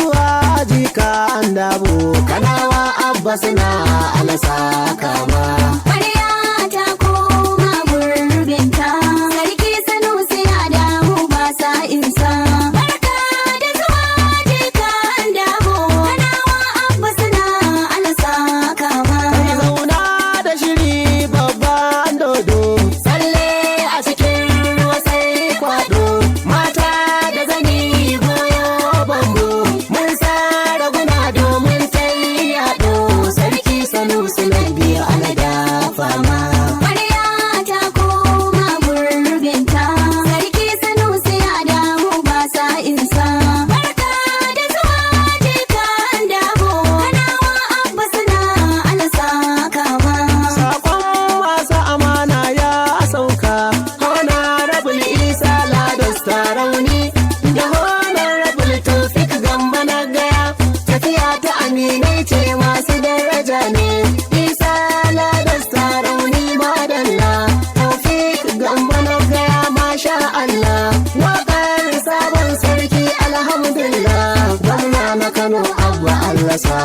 zuwa jika an dabo kanawa abba suna alasa kama. Ƙwarya ta koma gurbinta, sarki Sanusi ya damu ba sa insa. Barka da zuwa jikan dabo, kanawa abba suna alasa kama. Zauna da shiri babban dodo, tsalle a cikin ruwa sai kwado, mata da zani goyo bambo, mun sa raguna domin tayi yaɗo, sarki Sanusi na biyu alada fama. Ƙwarya ta koma gurbinta, sarki Sanusi ya damu ba sa insa. Barka da zuwa jikan dabo, kanawa abba suna alasa kama. Sakon masu amana ya sauka, Honorable Isa Ladas Tarauni da Honorable Taufik Gamba na gaya, tafiya ta aminai ce masu daraja ne. Isa Ladas Tarauni madalla, Taufik Gamba na gaya masha Allah, waƙar sabon sarki alhamdulillah, gwamna na Kano abba Allah sa